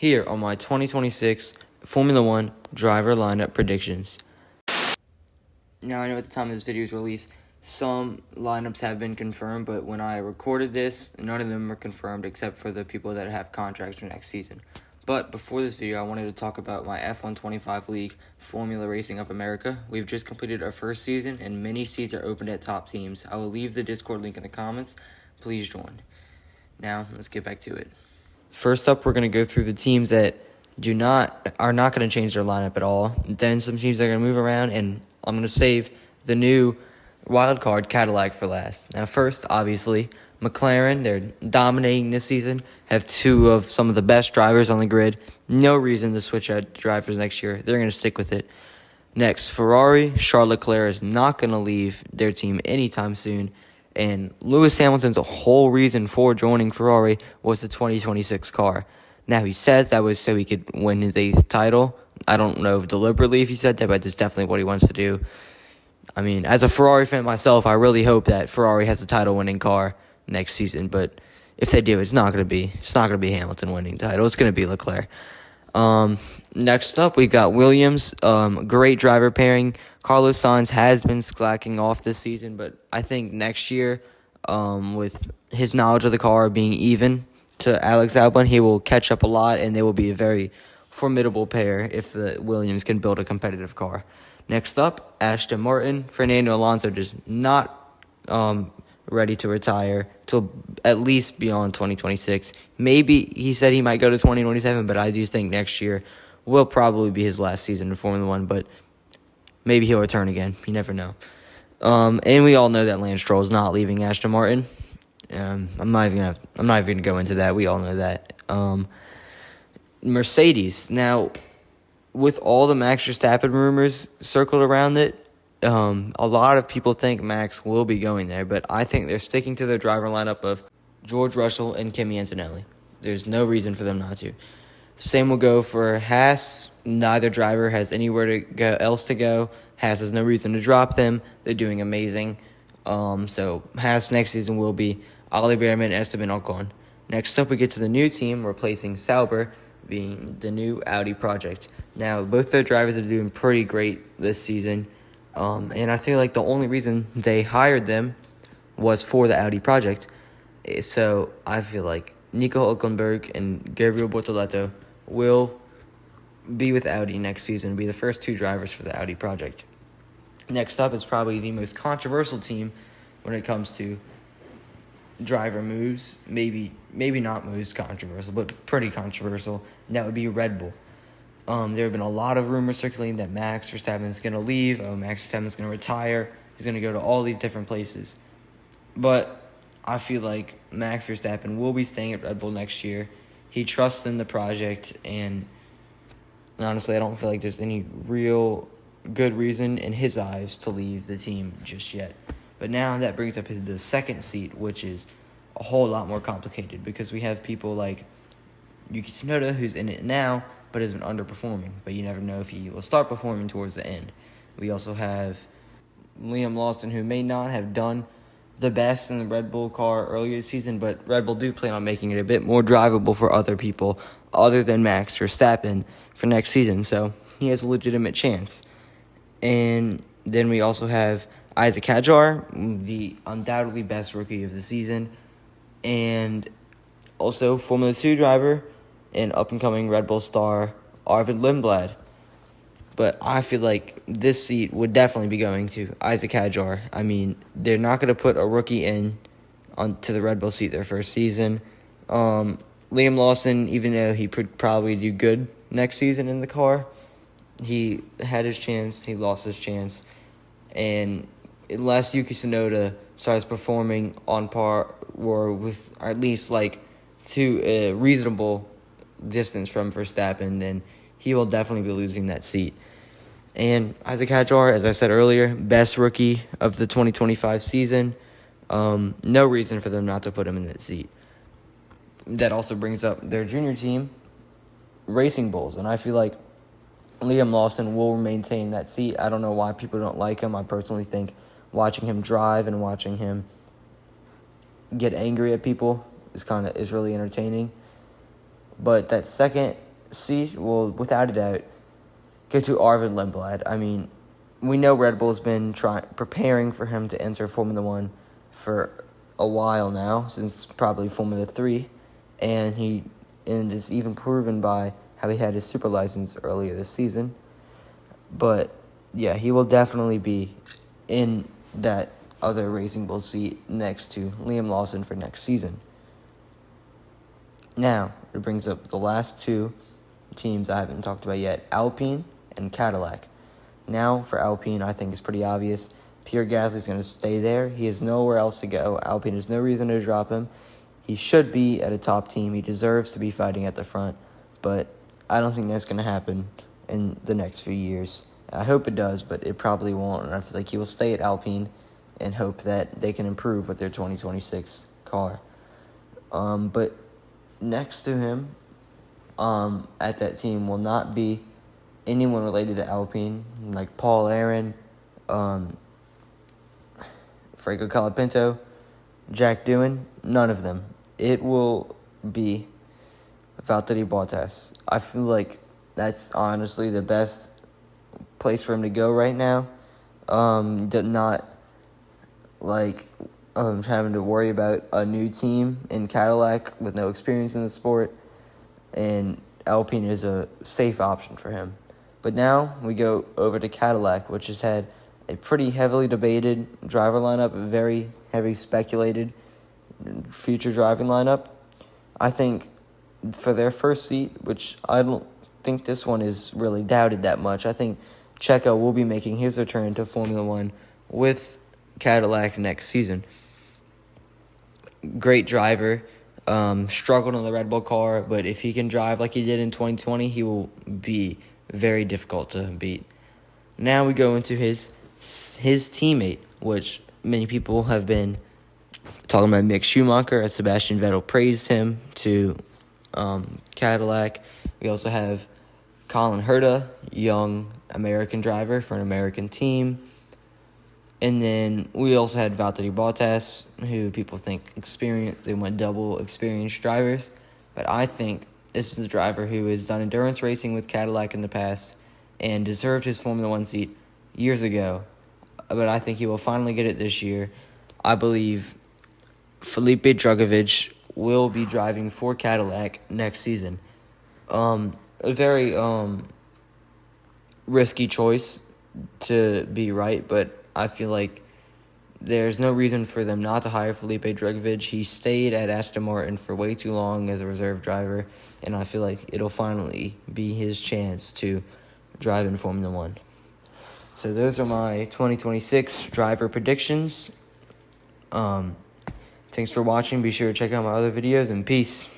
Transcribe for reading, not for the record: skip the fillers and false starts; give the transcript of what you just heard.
here on my 2026 Formula One driver lineup predictions. Now, I know at the time this video is released, some lineups have been confirmed, but when I recorded this, none of them are confirmed except for the people that have contracts for next season. But before this video, I wanted to talk about my F125 League, Formula Racing of America. We've just completed our first season, and many seats are opened at top teams. I will leave the Discord link in the comments. Please join. Now, let's get back to it. First up, we're going to go through the teams that are not going to change their lineup at all. Then some teams that are going to move around, and I'm going to save the new wildcard Cadillac for last. Now, first, obviously, McLaren. They're dominating this season, have two of some of the best drivers on the grid. No reason to switch out drivers next year. They're going to stick with it. Next, Ferrari. Charles Leclerc is not going to leave their team anytime soon. And Lewis Hamilton's whole reason for joining Ferrari was the 2026 car. Now, he says that was so he could win his 8th title. I don't know if deliberately if he said that, but that's definitely what he wants to do. I mean, as a Ferrari fan myself, I really hope that Ferrari has a title-winning car next season. But if they do, it's not going to be Hamilton winning the title. It's going to be Leclerc. Next up, we got Williams. Great driver pairing. Carlos Sainz has been slacking off this season, but I think next year, with his knowledge of the car being even to Alex Albon, he will catch up a lot, and they will be a very formidable pair if the Williams can build a competitive car. Next up, Aston Martin. Fernando Alonso just not ready to retire till at least beyond 2026. Maybe he said he might go to 2027, but I do think next year will probably be his last season in Formula One, but maybe he'll return again. You never know. And we all know that Lance Stroll is not leaving Aston Martin. I'm not even gonna go into that. We all know that. Mercedes. Now, with all the Max Verstappen rumors circled around it, a lot of people think Max will be going there, but I think they're sticking to their driver lineup of George Russell and Kimi Antonelli. There's no reason for them not to. Same will go for Haas. Neither driver has anywhere else to go. Haas has no reason to drop them. They're doing amazing. So Haas next season will be Ollie Behrman, Esteban Ocon. Next up, we get to the new team replacing Sauber, being the new Audi project. Now, both their drivers are doing pretty great this season. And I feel like the only reason they hired them was for the Audi project. So I feel like Nico Hülkenberg and Gabriel Bortoleto will be with Audi next season, be the first two drivers for the Audi project. Next up is probably the most controversial team when it comes to driver moves. Maybe not most controversial, but pretty controversial. And that would be Red Bull. There have been a lot of rumors circulating that Max Verstappen is going to leave. Max Verstappen is going to retire. He's going to go to all these different places. But I feel like Max Verstappen will be staying at Red Bull next year. He trusts in the project, and honestly, I don't feel like there's any real good reason in his eyes to leave the team just yet. But now that brings up the second seat, which is a whole lot more complicated because we have people like Yuki Tsunoda, who's in it now, but has been underperforming. But you never know if he will start performing towards the end. We also have Liam Lawson, who may not have done the best in the Red Bull car earlier this season, but Red Bull do plan on making it a bit more drivable for other people other than Max Verstappen for next season. So he has a legitimate chance. And then we also have Isaac Hadjar, the undoubtedly best rookie of the season, and also Formula 2 driver and up-and-coming Red Bull star Arvid Lindblad. But I feel like this seat would definitely be going to Isaac Hadjar. I mean, they're not going to put a rookie onto the Red Bull seat their first season. Liam Lawson, even though he could probably do good next season in the car, he had his chance, he lost his chance. And unless Yuki Tsunoda starts performing on par or with at least to a reasonable distance from Verstappen, then he will definitely be losing that seat. And Isaac Hadjar, as I said earlier, best rookie of the 2025 season. No reason for them not to put him in that seat. That also brings up their junior team, Racing Bulls. And I feel like Liam Lawson will maintain that seat. I don't know why people don't like him. I personally think watching him drive and watching him get angry at people is really entertaining. But that second seat will, without a doubt, go to Arvid Lindblad. I mean, we know Red Bull's been preparing for him to enter Formula One for a while now, since probably Formula 3, and is even proven by how he had his super license earlier this season. But yeah, he will definitely be in that other Racing Bull seat next to Liam Lawson for next season. Now, it brings up the last two teams I haven't talked about yet, Alpine and Cadillac. Now, for Alpine, I think it's pretty obvious. Pierre Gasly's going to stay there. He has nowhere else to go. Alpine has no reason to drop him. He should be at a top team. He deserves to be fighting at the front, but I don't think that's going to happen in the next few years. I hope it does, but it probably won't, and I feel like he will stay at Alpine and hope that they can improve with their 2026 car. But next to him at that team will not be anyone related to Alpine, like Paul Aaron, Franco Colapinto, Jack Doohan, none of them. It will be Valtteri Bottas. I feel like that's honestly the best place for him to go right now. Not like having to worry about a new team in Cadillac with no experience in the sport, and Alpine is a safe option for him. But now we go over to Cadillac, which has had a pretty heavily debated driver lineup, a very heavy speculated future driving lineup. I think for their first seat, which I don't think this one is really doubted that much, I think Checo will be making his return to Formula One with Cadillac next season. Great driver, struggled on the Red Bull car, but if he can drive like he did in 2020, he will be very difficult to beat. Now we go into his teammate, which many people have been talking about Mick Schumacher, as Sebastian Vettel praised him to Cadillac. We also have Colin Herta, young American driver for an American team. And then we also had Valtteri Bottas, who people think experienced. They went double experienced drivers. But I think this is a driver who has done endurance racing with Cadillac in the past and deserved his Formula One seat years ago. But I think he will finally get it this year. I believe Felipe Drugovich will be driving for Cadillac next season. A very risky choice to be right, but I feel like there's no reason for them not to hire Felipe Drugovich. He stayed at Aston Martin for way too long as a reserve driver, and I feel like it'll finally be his chance to drive in Formula One. So those are my 2026 driver predictions. Thanks for watching. Be sure to check out my other videos, and peace.